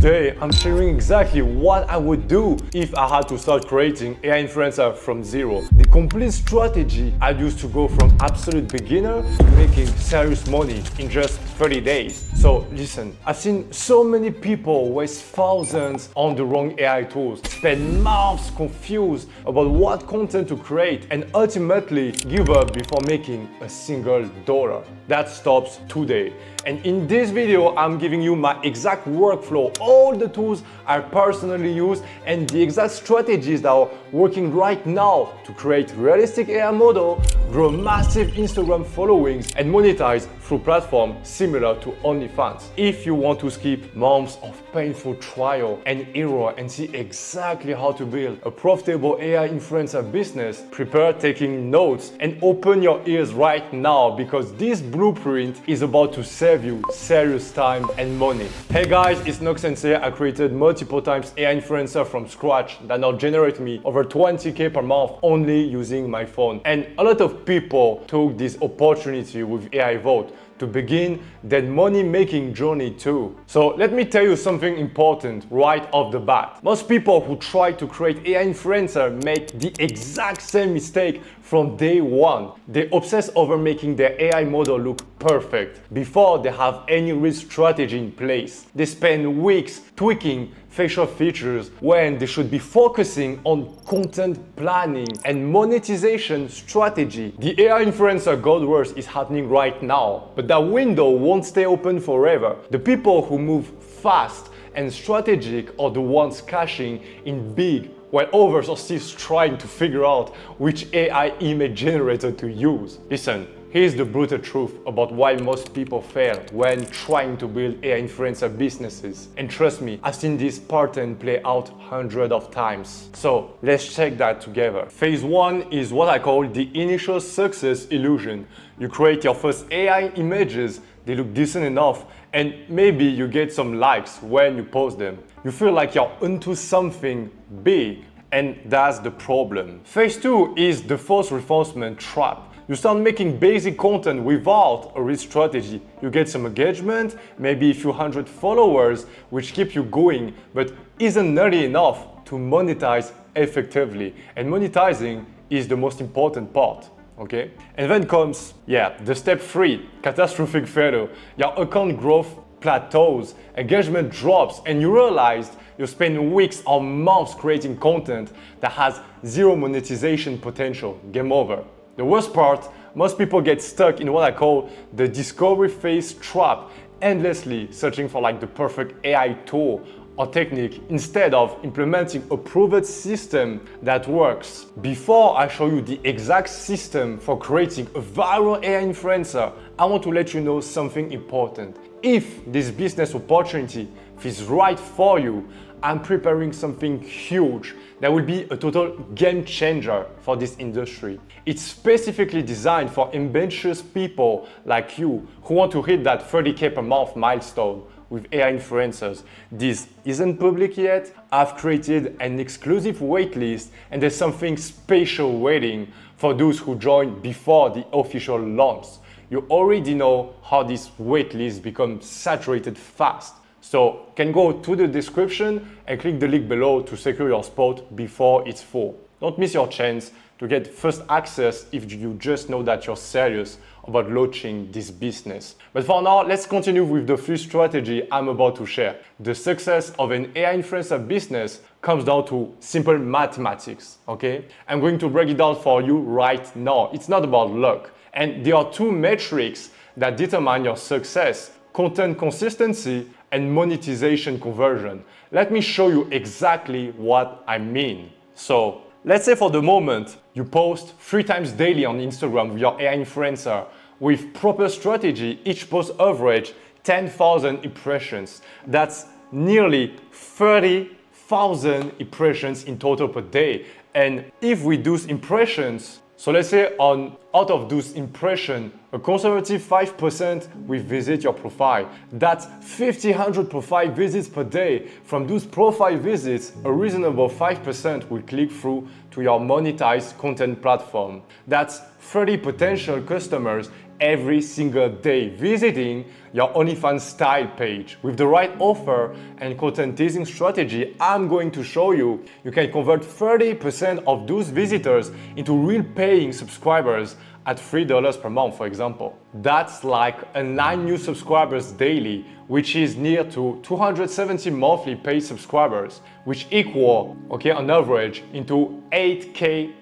Today, I'm sharing exactly what I would do if I had to start creating AI influencer from zero. The complete strategy I used to go from absolute beginner to making serious money in just 30 days. So listen, I've seen so many people waste thousands on the wrong AI tools, spend months confused about what content to create, and ultimately give up before making a single dollar. That stops today. And in this video, I'm giving you my exact workflow, all the tools I personally use, and the exact strategies that are working right now to create realistic AI model, grow massive Instagram followings, and monetize through platforms similar to OnlyFans. If you want to skip months of painful trial and error and see exactly how to build a profitable AI influencer business, prepare taking notes and open your ears right now, because this blueprint is about to save you serious time and money. Hey guys, it's Nox Sensei. I created multiple times AI influencer from scratch that now generate me over 20k per month only using my phone. And a lot of people took this opportunity with AI Vote to begin their money-making journey too. So let me tell you something important right off the bat. Most people who try to create AI influencer make the exact same mistake from day one. They obsess over making their AI model look perfect before they have any real strategy in place. They spend weeks tweaking facial features when they should be focusing on content planning and monetization strategy. The AI influencer God wars is happening right now, but that window won't stay open forever. The people who move fast and strategic are the ones cashing in big, while others are still trying to figure out which AI image generator to use. Listen, here's the brutal truth about why most people fail when trying to build AI influencer businesses. And trust me, I've seen this pattern play out hundreds of times. So let's check that together. Phase one is what I call the initial success illusion. You create your first AI images, they look decent enough, and maybe you get some likes when you post them. You feel like you're into something big, and that's the problem. Phase two is the false reinforcement trap. You start making basic content without a real strategy. You get some engagement, maybe a few hundred followers, which keep you going, but isn't nearly enough to monetize effectively. And monetizing is the most important part. Okay? And then comes, the step three, catastrophic failure. Your account growth plateaus, engagement drops, and you realize you spend weeks or months creating content that has zero monetization potential. Game over. The worst part, most people get stuck in what I call the discovery phase trap, endlessly searching for like the perfect AI tool or technique instead of implementing a proven system that works. Before I show you the exact system for creating a viral AI influencer, I want to let you know something important. If this business opportunity feels right for you, I'm preparing something huge that will be a total game changer for this industry. It's specifically designed for ambitious people like you who want to hit that 30k per month milestone with AI influencers. This isn't public yet. I've created an exclusive waitlist, and there's something special waiting for those who join before the official launch. You already know how this waitlist becomes saturated fast. So you can go to the description and click the link below to secure your spot before it's full. Don't miss your chance to get first access if you just know that you're serious about launching this business. But for now, let's continue with the first strategy I'm about to share. The success of an AI influencer business comes down to simple mathematics, okay? I'm going to break it down for you right now. It's not about luck. And there are two metrics that determine your success: content consistency and monetization conversion. Let me show you exactly what I mean. So let's say for the moment, you post 3 times daily on Instagram with your AI influencer. With proper strategy, each post average 10,000 impressions. That's nearly 30,000 impressions in total per day. And if we do impressions, so let's say out of those impressions, a conservative 5% will visit your profile. That's 1,500 profile visits per day. From those profile visits, a reasonable 5% will click through to your monetized content platform. That's 30 potential customers every single day visiting your OnlyFans style page. With the right offer and content teasing strategy I'm going to show you, you can convert 30% of those visitors into real paying subscribers at $3 per month, for example. That's like 9 new subscribers daily, which is near to 270 monthly paid subscribers, which equal, okay, on average into $8K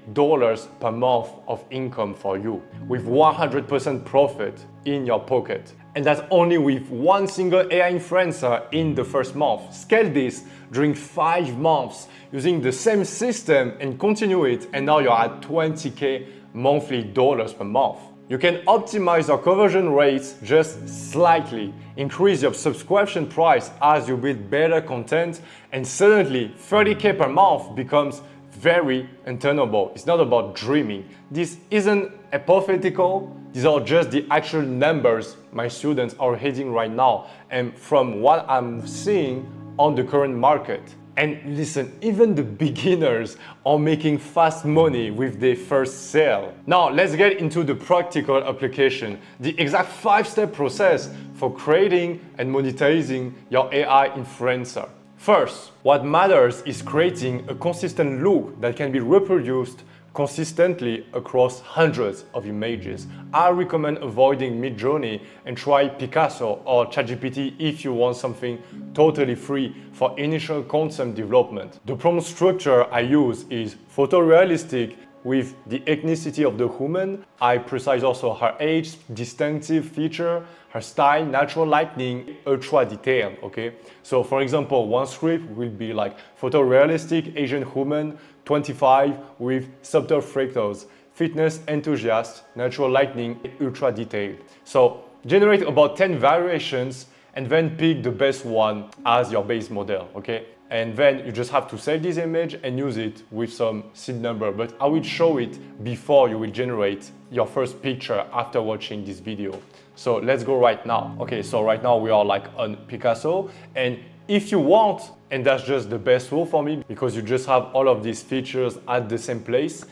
per month of income for you, with 100% profit in your pocket. And that's only with one single AI influencer in the first month. Scale this during 5 months using the same system and continue it, and now you're at 20K monthly dollars per month. You can optimize your conversion rates just slightly, increase your subscription price as you build better content, and suddenly 30K per month becomes very attainable. It's not about dreaming. This isn't hypothetical. These are just the actual numbers my students are hitting right now, and from what I'm seeing on the current market. And listen, even the beginners are making fast money with their first sale. Now let's get into the practical application, the exact 5-step process for creating and monetizing your AI influencer. First, what matters is creating a consistent look that can be reproduced consistently across hundreds of images. I recommend avoiding Midjourney and try Picasso or ChatGPT if you want something totally free for initial content development. The prompt structure I use is photorealistic with the ethnicity of the woman. I precise also her age, distinctive feature, her style, natural lighting, ultra detailed, okay? So for example, one script will be like photorealistic Asian woman, 25 with subtle freckles, fitness enthusiast, natural lighting, ultra detailed. So generate about 10 variations and then pick the best one as your base model, okay? And then you just have to save this image and use it with some seed number. But I will show it before you will generate your first picture after watching this video. So let's go right now. Okay, so right now we are like on Picasso, and if you want, and that's just the best tool for me because you just have all of these features at the same place,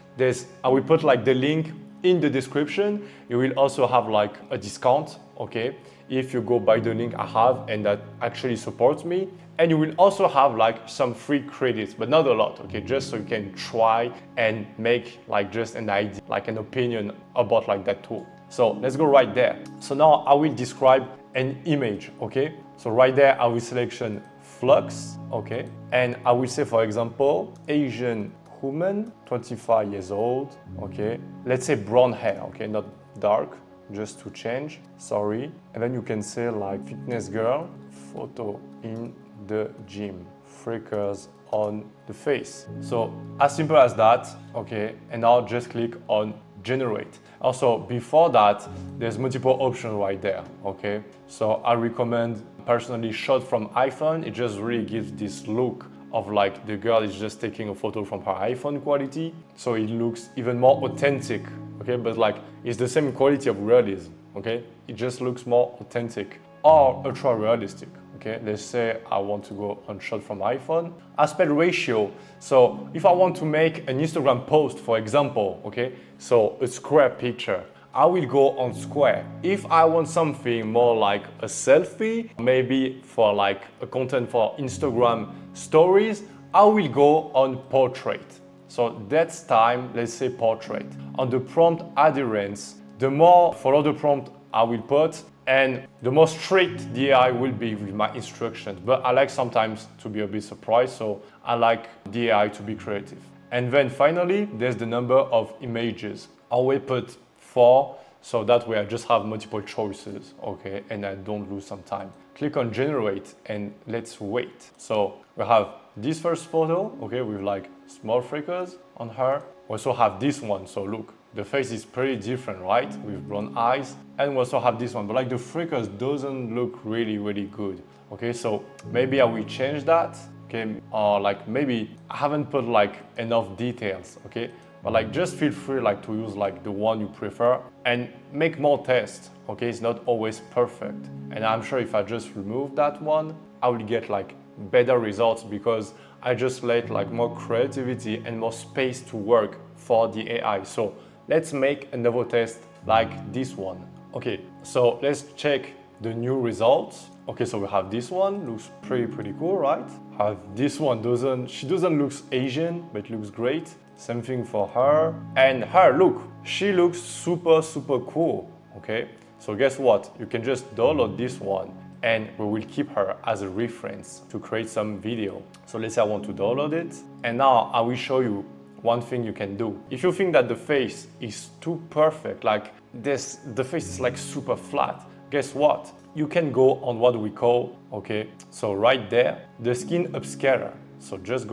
I will put like the link in the description. You will also have like a discount, okay, if you go by the link I have, and that actually supports me. And you will also have like some free credits, but not a lot, okay, just so you can try and make like just an idea, like an opinion about like that tool. So let's go right there. So now I will describe an image, okay? So right there I will selection flux, okay? And I will say, for example, Asian woman, 25 years old, okay? Let's say brown hair, okay, not dark, just to change, sorry. And then you can say like fitness girl, photo in the gym, freckles on the face. So as simple as that, okay? And now just click on generate. Also, before that, there's multiple options right there, okay? So I recommend personally shot from iPhone. It just really gives this look of like the girl is just taking a photo from her iPhone quality. So it looks even more authentic, okay? But like it's the same quality of realism, okay? It just looks more authentic or ultra realistic. Okay, let's say I want to go on shot from iPhone. Aspect ratio. So if I want to make an Instagram post, for example, okay, so a square picture, I will go on square. If I want something more like a selfie, maybe for like a content for Instagram stories, I will go on portrait. So that's time, let's say portrait. On the prompt adherence, the more follow the prompt I will put, and the more strict the AI will be with my instructions. But I like sometimes to be a bit surprised, so I like the AI to be creative. And then finally, there's the number of images. I will put 4, so that way I just have multiple choices, okay, and I don't lose some time. Click on generate and let's wait. So we have this first photo, okay, with like small freckles on her. We also have this one, so look. The face is pretty different, right? With brown eyes. And we also have this one, but like the freckles doesn't look really, really good. Okay, so maybe I will change that. Okay, or like maybe I haven't put like enough details, okay? But like just feel free like to use like the one you prefer and make more tests, okay? It's not always perfect. And I'm sure if I just remove that one, I will get like better results because I just let like more creativity and more space to work for the AI. So let's make another test like this one. Okay, so let's check the new results. Okay, so we have this one, looks pretty cool, right? Have this one, she doesn't look Asian, but looks great. Same thing for her. And her, look, she looks super cool, okay? So guess what? You can just download this one and we will keep her as a reference to create some video. So let's say I want to download it. And now I will show you one thing you can do. If you think that the face is too perfect, like this, the face is like super flat, guess what? You can go on what we call, okay, so right there, the skin upscaler. So just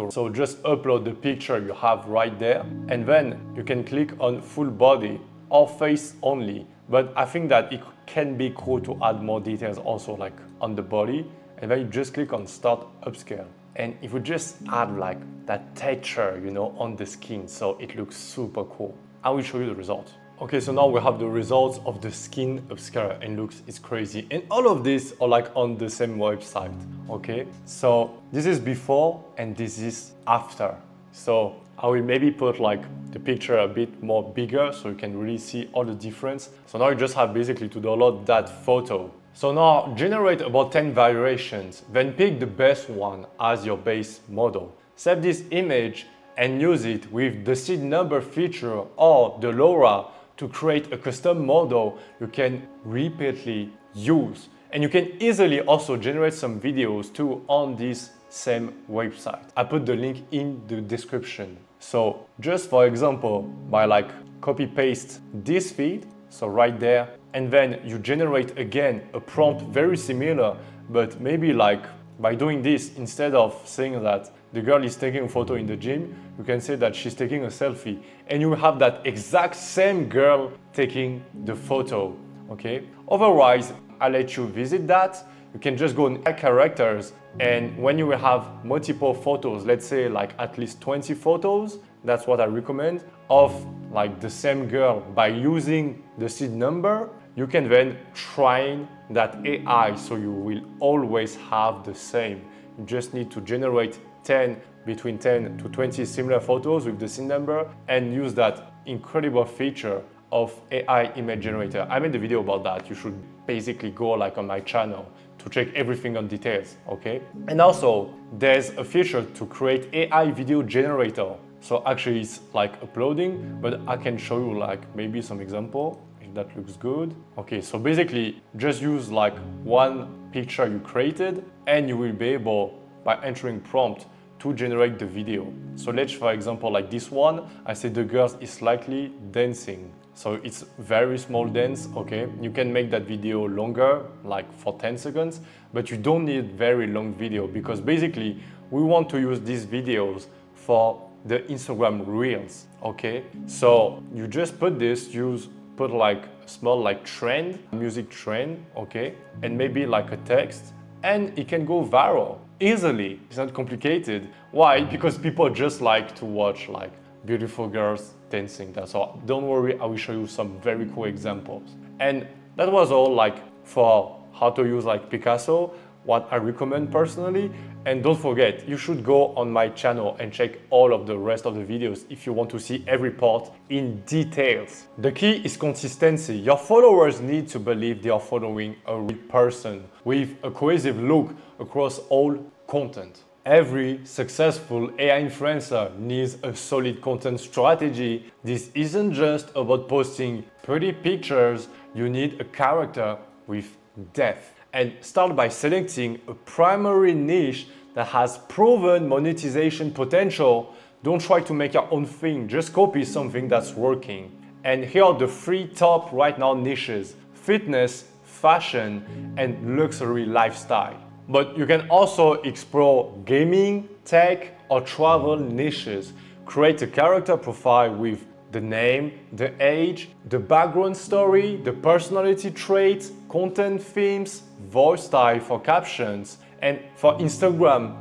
upload the picture you have right there, and then you can click on full body or face only. But I think that it can be cool to add more details also like on the body, and then you just click on start upscale. And if we just add like that texture, you know, on the skin, so it looks super cool. I will show you the result. Okay, so now we have the results of the skin upscaler, and looks, it's crazy. And all of this are like on the same website, okay? So this is before and this is after. So I will maybe put like the picture a bit more bigger so you can really see all the difference. So now you just have basically to download that photo. So now generate about 10 variations, then pick the best one as your base model. Save this image and use it with the seed number feature or the LoRa to create a custom model you can repeatedly use. And you can easily also generate some videos too on this same website. I put the link in the description. So just for example, by like copy paste this feed, so right there, and then you generate again a prompt very similar, but maybe like by doing this, instead of saying that the girl is taking a photo in the gym, you can say that she's taking a selfie, and you have that exact same girl taking the photo, okay? Otherwise, I'll let you visit that. You can just go and add characters, and when you will have multiple photos, let's say like at least 20 photos, that's what I recommend, of like the same girl by using the seed number, you can then train that AI so you will always have the same. You just need to generate between 10 to 20 similar photos with the seed number and use that incredible feature of AI image generator. I made a video about that. You should basically go like on my channel to check everything on details, okay? And also there's a feature to create AI video generator. So actually it's like uploading, but I can show you like maybe some example if that looks good. Okay, so basically just use like one picture you created and you will be able, by entering prompt, to generate the video. So let's, for example, like this one, I say the girl is slightly dancing. So it's very small dance, okay? You can make that video longer, like for 10 seconds, but you don't need very long video because basically we want to use these videos for the Instagram Reels, okay? So you just put this, put like a small like trend, music trend, okay? And maybe like a text, and it can go viral easily. It's not complicated. Why? Because people just like to watch like beautiful girls dancing. That's all. Don't worry, I will show you some very cool examples. And that was all like for how to use like Picasso, what I recommend personally. And don't forget, you should go on my channel and check all of the rest of the videos if you want to see every part in details. The key is consistency. Your followers need to believe they are following a real person with a cohesive look across all content. Every successful AI influencer needs a solid content strategy. This isn't just about posting pretty pictures. You need a character with depth. And start by selecting a primary niche that has proven monetization potential. Don't try to make your own thing, just copy something that's working. And here are the 3 top right now niches: fitness, fashion, and luxury lifestyle. But you can also explore gaming, tech, or travel niches. Create a character profile with the name, the age, the background story, the personality traits, content themes, voice style for captions, and for Instagram,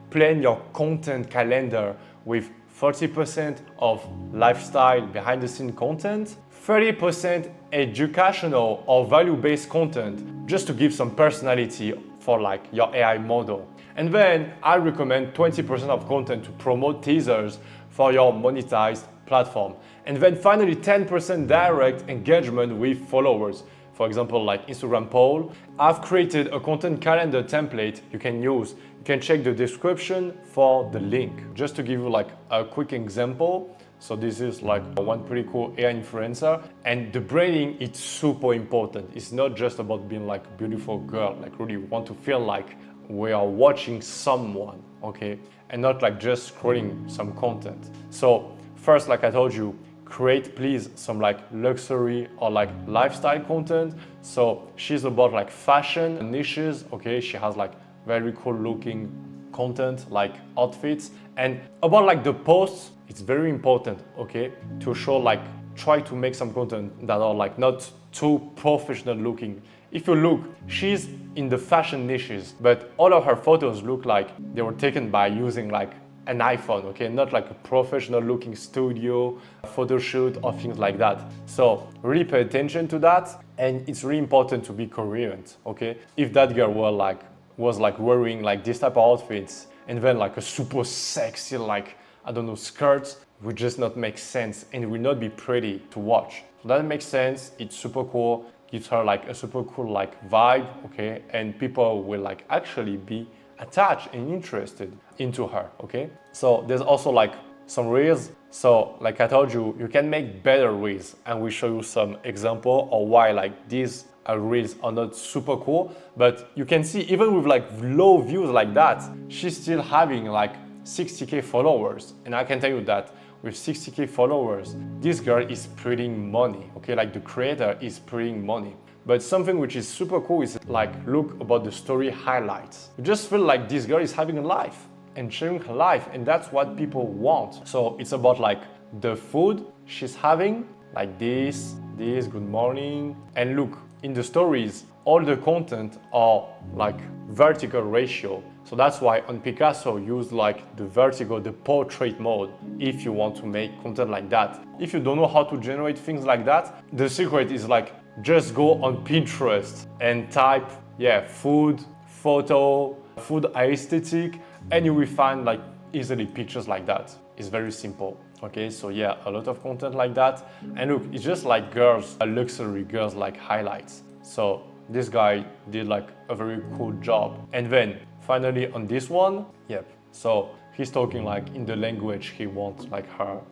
plan your content calendar with 30% of lifestyle behind the scene content, 30% educational or value-based content, just to give some personality for like your AI model. And then I recommend 20% of content to promote teasers for your monetized platform. And then finally 10% direct engagement with followers. For example, like Instagram poll. I've created a content calendar template you can use. You can check the description for the link. Just to give you like a quick example. So this is like one pretty cool AI influencer, and the branding is super important. It's not just about being like a beautiful girl, like really want to feel like we are watching someone, okay? And not like just scrolling some content. So first, like I told you, create please some like luxury or like lifestyle content. So she's about like fashion niches, okay? She has like very cool looking content like outfits. And about like the posts, it's very important, okay? To show like, try to make some content that are like not too professional looking. If you look, she's in the fashion niches, but all of her photos look like they were taken by using like an iPhone, okay? Not like a professional looking studio, photo shoot or things like that. So really pay attention to that. And it's really important to be coherent, okay? If that girl was wearing like this type of outfits and then like a super sexy, like, I don't know, skirts, would just not make sense and it will not be pretty to watch. So that makes sense, it's super cool, gives her like a super cool like vibe, okay? And people will like actually be attached and interested into her, okay? So there's also like some reels. So like I told you, you can make better reels, and we show you some example of why like these reels are not super cool. But you can see even with like low views like that, she's still having like 60K followers. And I can tell you that with 60K followers, this girl is printing money, okay? Like the creator is printing money. But something which is super cool is like, look about the story highlights. You just feel like this girl is having a life and sharing her life, and that's what people want. So it's about like the food she's having, like this, good morning. And look, in the stories, all the content are like vertical ratio. So that's why on Picasso use like the vertical, the portrait mode, if you want to make content like that. If you don't know how to generate things like that, the secret is like, just go on Pinterest and type, food, photo, food aesthetic, and you will find like easily pictures like that. It's very simple. Okay, so yeah, a lot of content like that. And look, it's just like girls, luxury girls like highlights. So this guy did like a very cool job. And then finally on this one, so he's talking like in the language he wants like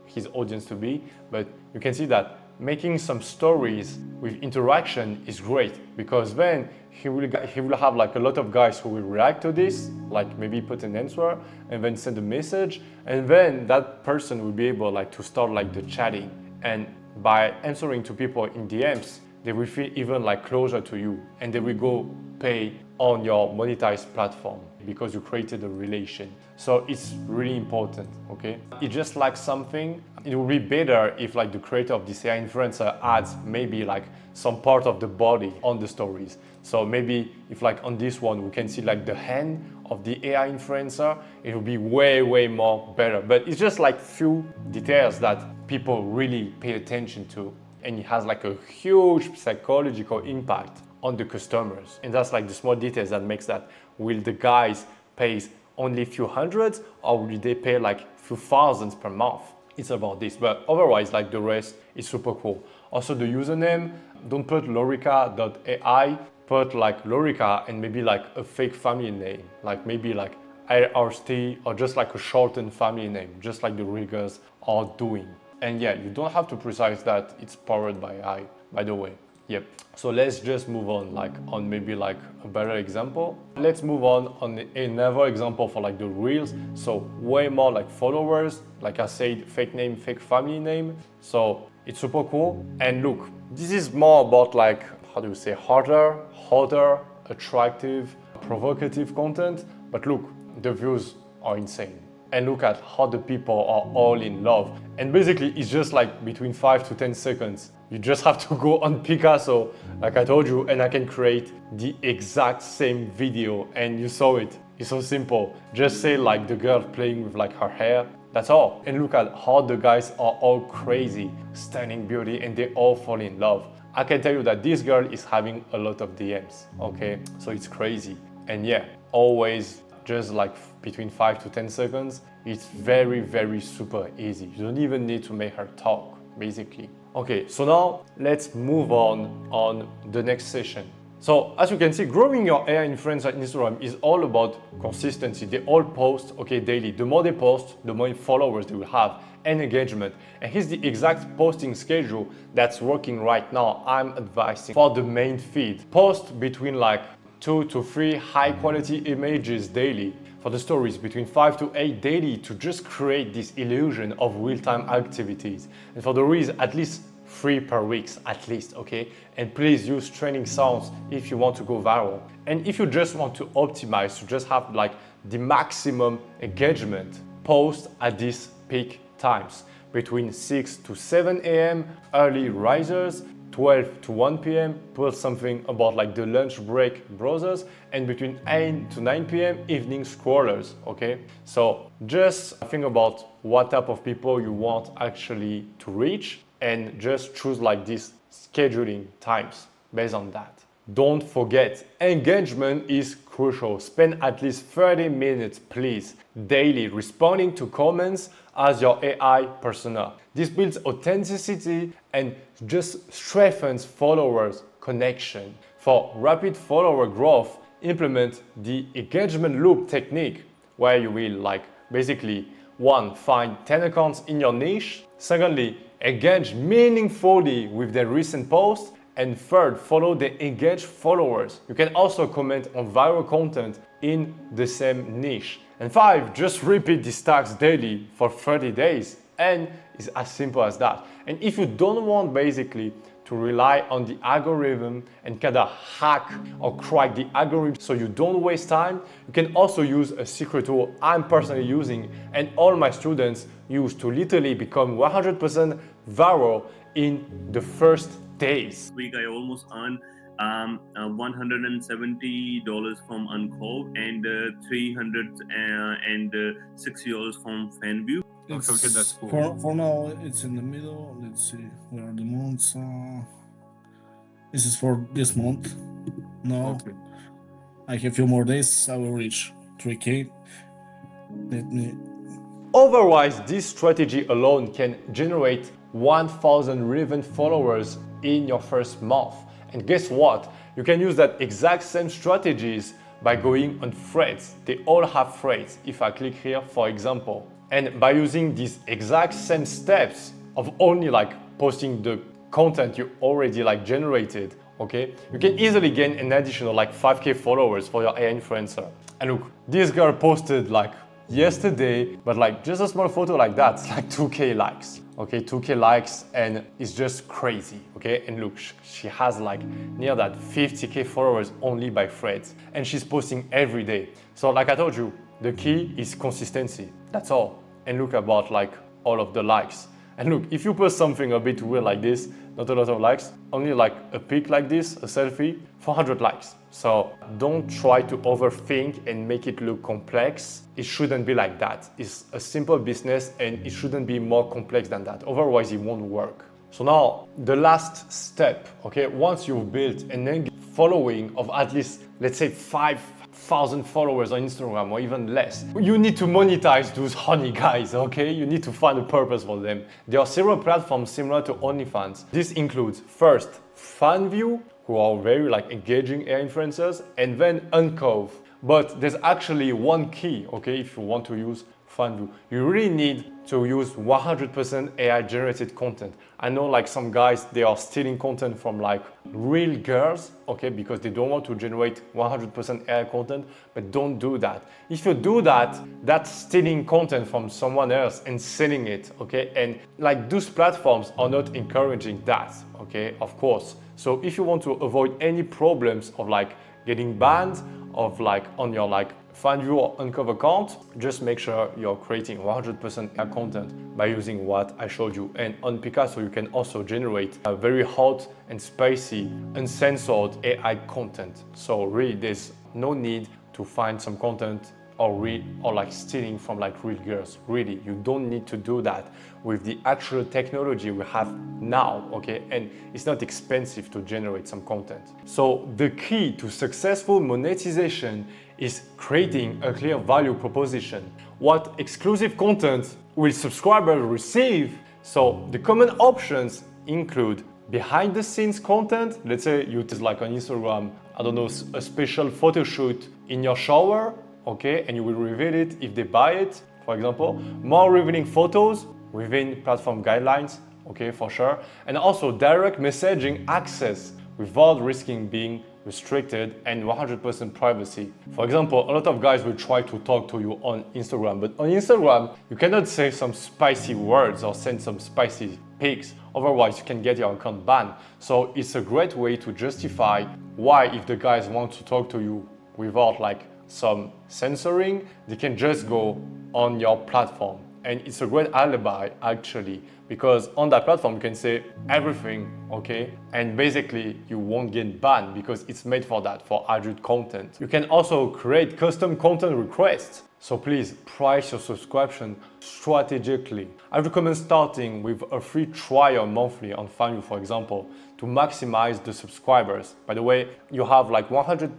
his audience to be, but you can see that making some stories with interaction is great, because then he will have like a lot of guys who will react to this, like maybe put an answer and then send a message, and then that person will be able like to start like the chatting, and by answering to people in DMs, they will feel even like closer to you, and they will go pay on your monetized platform because you created a relation. So it's really important, okay? It's just like something, it would be better if like the creator of this AI influencer adds maybe like some part of the body on the stories. So maybe if like on this one, we can see like the hand of the AI influencer, it will be way more better. But it's just like few details that people really pay attention to, and it has like a huge psychological impact on the customers. And that's like the small details that makes that. Will the guys pay only a few hundreds, or will they pay like a few thousands per month? It's about this, but otherwise like the rest is super cool. Also the username, don't put lorica.ai, put like Lorica and maybe like a fake family name, like maybe like IRST, or just like a shortened family name, just like the real girls are doing. And yeah, you don't have to precise that it's powered by AI, by the way. Yep. So let's just move on, like on maybe like a better example. Let's move on another example for like the reels. So way more like followers, like I said, fake name, fake family name. So it's super cool. And look, this is more about like, how do you say, hotter, attractive, provocative content. But look, the views are insane. And look at how the people are all in love. And basically it's just like between 5 to 10 seconds. You just have to go on Picasso, like I told you, and I can create the exact same video, and you saw it. It's so simple. Just say like the girl playing with like her hair, that's all. And look at how the guys are all crazy, stunning beauty, and they all fall in love. I can tell you that this girl is having a lot of DMs, okay? So it's crazy. And yeah, always just like between 5 to 10 seconds. It's very super easy. You don't even need to make her talk, basically. Okay, so now let's move on the next session. So as you can see, growing your AI influencer on Instagram is all about consistency. They all post, okay, daily. The more they post, the more followers they will have and engagement. And here's the exact posting schedule that's working right now. I'm advising for the main feed. Post between like 2 to 3 high quality images daily. For the stories, between 5 to 8 daily to just create this illusion of real-time activities. And for the reels, at least 3 per week, at least, okay? And please use training sounds if you want to go viral. And if you just want to optimize, to just have like the maximum engagement, post at these peak times. Between 6 to 7 a.m., early risers, 12 to 1 p.m., post something about like the lunch break browsers, and between 8 to 9 p.m., evening scrollers, okay? So just think about what type of people you want actually to reach and just choose like these scheduling times based on that. Don't forget, engagement is crucial. Spend at least 30 minutes, please, daily responding to comments as your AI persona. This builds authenticity and just strengthens followers' connection. For rapid follower growth, implement the engagement loop technique, where you will like basically 1. Find 10 accounts in your niche. Secondly, engage meaningfully with their recent posts. And third, follow the engaged followers. You can also comment on viral content in the same niche. And 5, just repeat these tasks daily for 30 days. And it's as simple as that. And if you don't want basically to rely on the algorithm and kind of hack or crack the algorithm so you don't waste time, you can also use a secret tool I'm personally using and all my students use to literally become 100% viral in the first days. Week I almost earned $170 from Uncove and $360 from Fanvue. Okay, that's cool. For now, it's in the middle. Let's see where are the months. This is for this month. Now, Okay. I have a few more days. I will reach 3K. Let me. Otherwise, this strategy alone can generate 1,000 relevant followers in your first month. And guess what? You can use that exact same strategies by going on threads. They all have threads. If I click here, for example, and by using these exact same steps of only like posting the content you already like generated, okay, you can easily gain an additional like 5K followers for your AI influencer. And look, this girl posted like yesterday, but like just a small photo like that, it's like 2K likes. Okay, 2K likes, and it's just crazy, okay? And look, she has like near that 50K followers only by threads, and she's posting every day. So like I told you, the key is consistency, that's all. And look about like all of the likes. And look, if you post something a bit weird like this, not a lot of likes, only like a pic like this, a selfie, 400 likes. So don't try to overthink and make it look complex. It shouldn't be like that. It's a simple business and it shouldn't be more complex than that. Otherwise, it won't work. So now the last step, okay, once you've built an following of at least, let's say 5,000 followers on Instagram or even less, you need to monetize those honey guys, okay? You need to find a purpose for them. There are several platforms similar to OnlyFans. This includes first, Fanvue, who are very like engaging AI influencers, and then Uncove. But there's actually one key, okay, if you want to use Fanvue. You really need to use 100% AI generated content. I know like some guys, they are stealing content from like real girls, okay, because they don't want to generate 100% AI content, but don't do that. If you do that, that's stealing content from someone else and selling it, okay? And like those platforms are not encouraging that, okay, of course. So if you want to avoid any problems of like getting banned of like on your like Fanvue or Uncover account, just make sure you're creating 100% AI content by using what I showed you. And on Picasso, you can also generate a very hot and spicy, uncensored AI content. So really, there's no need to find some content or like stealing from like real girls. Really, you don't need to do that with the actual technology we have now, okay? And it's not expensive to generate some content. So the key to successful monetization is creating a clear value proposition. What exclusive content will subscribers receive? So the common options include behind the scenes content. Let's say you use like on Instagram, I don't know, a special photo shoot in your shower, okay, and you will reveal it if they buy it, for example. More revealing photos within platform guidelines, okay, for sure. And also direct messaging access without risking being restricted and 100% privacy. For example, a lot of guys will try to talk to you on Instagram, but on Instagram, you cannot say some spicy words or send some spicy pics. Otherwise, you can get your account banned. So it's a great way to justify why, if the guys want to talk to you without like some censoring, they can just go on your platform. And it's a great alibi actually, because on that platform you can say everything, okay? And basically you won't get banned because it's made for that, for adult content. You can also create custom content requests. So please price your subscription strategically. I recommend starting with a free trial monthly on Fanvue, for example, to maximize the subscribers. By the way, you have like $100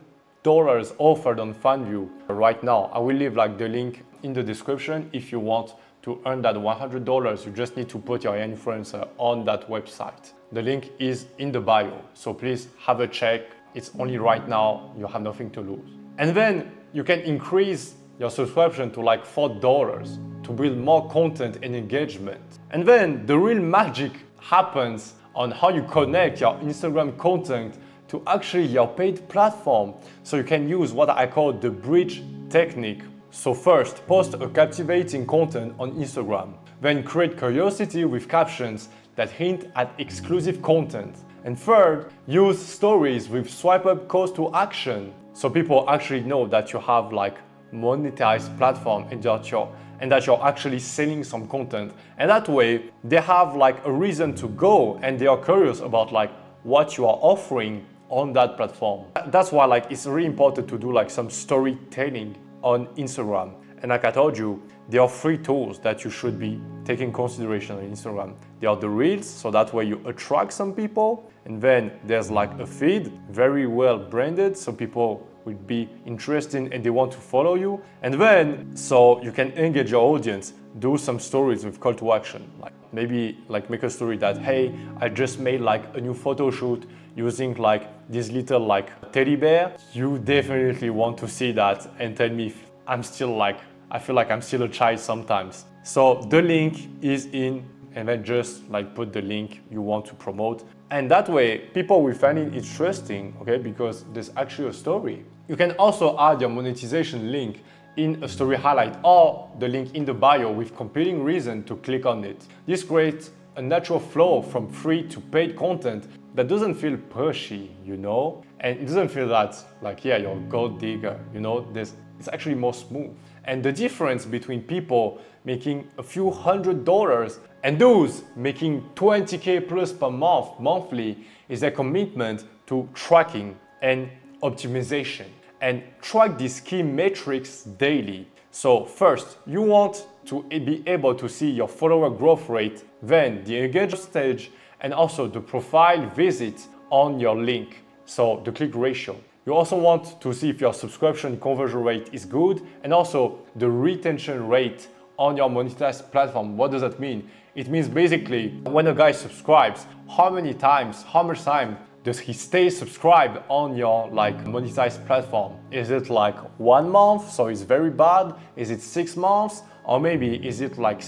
offered on Fanvue right now. I will leave like the link in the description if you want to earn that $100. You just need to put your influencer on that website. The link is in the bio, so please have a check. It's only right now, you have nothing to lose. And then you can increase your subscription to like $4 to build more content and engagement. And then the real magic happens on how you connect your Instagram content to actually your paid platform. So you can use what I call the bridge technique. So first, post a captivating content on Instagram. Then create curiosity with captions that hint at exclusive content. And third, use stories with swipe up calls to action. So people actually know that you have like monetized platform and that you're actually selling some content. And that way they have like a reason to go and they are curious about like what you are offering on that platform. That's why like it's really important to do like some storytelling on Instagram. And like I told you, there are 3 tools that you should be taking consideration on Instagram. There are the reels, so that way you attract some people. And then there's like a feed, very well branded, so people will be interested and they want to follow you. And then, so you can engage your audience, do some stories with call to action. Like maybe like make a story that, hey, I just made like a new photo shoot using like this little like teddy bear. You definitely want to see that and tell me if I'm still like, I feel like I'm still a child sometimes. So the link is in, and then just like put the link you want to promote. And that way people will find it interesting, okay? Because there's actually a story. You can also add your monetization link in a story highlight or the link in the bio with compelling reason to click on it. This creates a natural flow from free to paid content that doesn't feel pushy, you know? And it doesn't feel that like, yeah, you're a gold digger, you know? It's actually more smooth. And the difference between people making a few $100s and those making 20K plus per month, monthly, is their commitment to tracking and optimization. And track these key metrics daily. So first, you want to be able to see your follower growth rate, then the engagement stage, and also the profile visit on your link, so the click ratio. You also want to see if your subscription conversion rate is good and also the retention rate on your monetized platform. What does that mean? It means basically when a guy subscribes, how much time does he stay subscribed on your like monetized platform? Is it like 1 month, so it's very bad? Is it 6 months? Or maybe is it like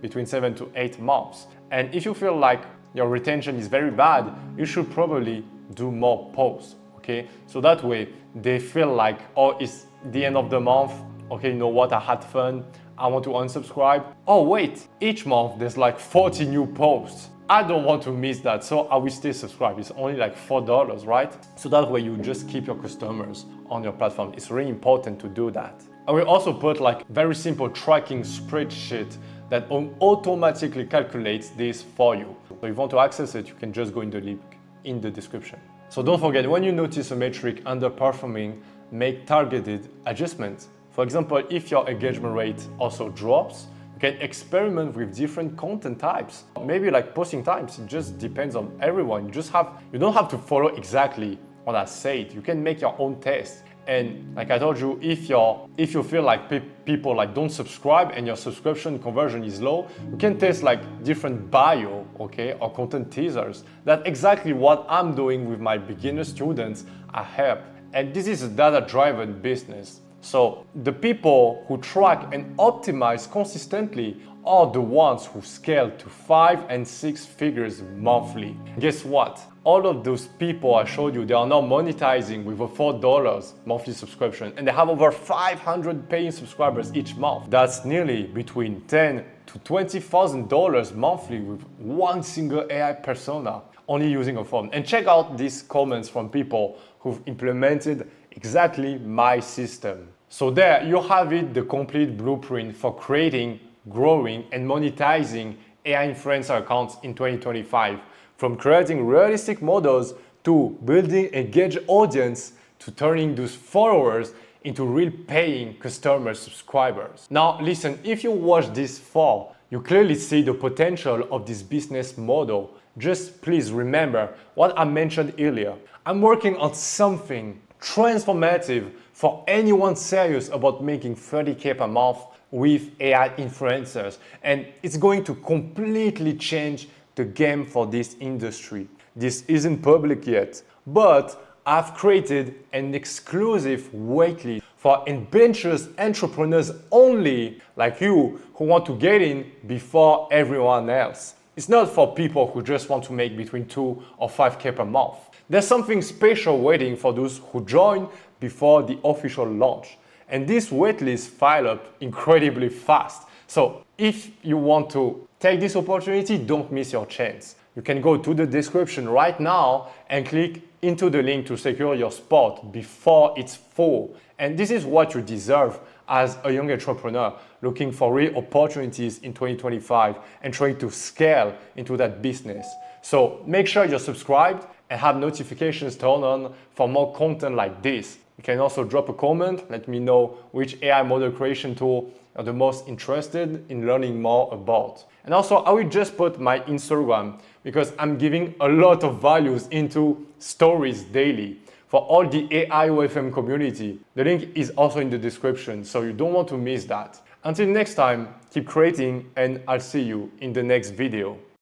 between 7 to 8 months? And if you feel like your retention is very bad, you should probably do more posts, okay? So that way they feel like, oh, it's the end of the month. Okay, you know what, I had fun. I want to unsubscribe. Oh wait, each month there's like 40 new posts. I don't want to miss that, so I will stay subscribed. It's only like $4, right? So that way you just keep your customers on your platform. It's really important to do that. I will also put like very simple tracking spreadsheet that automatically calculates this for you. So if you want to access it, you can just go in the link in the description. So don't forget, when you notice a metric underperforming, make targeted adjustments. For example, if your engagement rate also drops, you can experiment with different content types. Maybe like posting times, it just depends on everyone. You don't have to follow exactly what I said. You can make your own test. And like I told you, if you feel like people like don't subscribe and your subscription conversion is low, you can test like different bio, okay, or content teasers. That's exactly what I'm doing with my beginner students I help. And this is a data-driven business. So the people who track and optimize consistently are the ones who scale to 5 and 6 figures monthly. Guess what? All of those people I showed you, they are now monetizing with a $4 monthly subscription, and they have over 500 paying subscribers each month. That's nearly between $10,000 to $20,000 monthly with one single AI persona, only using a phone. And check out these comments from people who've implemented exactly my system. So there you have it, the complete blueprint for creating, growing, and monetizing AI influencer accounts in 2025. From creating realistic models to building engaged audience to turning those followers into real paying customer subscribers. Now listen, if you watch this far, you clearly see the potential of this business model. Just please remember what I mentioned earlier. I'm working on something transformative for anyone serious about making 30K per month with AI influencers. And it's going to completely change the game for this industry. This isn't public yet, but I've created an exclusive waitlist for ambitious entrepreneurs only, like you, who want to get in before everyone else. It's not for people who just want to make between 2 or 5K per month. There's something special waiting for those who join before the official launch. And this waitlist file up incredibly fast. So if you want to take this opportunity, don't miss your chance. You can go to the description right now and click into the link to secure your spot before it's full. And this is what you deserve as a young entrepreneur looking for real opportunities in 2025 and trying to scale into that business. So make sure you're subscribed and have notifications turned on for more content like this. You can also drop a comment, let me know which AI model creation tool you're the most interested in learning more about. And also, I will just put my Instagram because I'm giving a lot of values into stories daily for all the AI OFM community. The link is also in the description, so you don't want to miss that. Until next time, keep creating and I'll see you in the next video.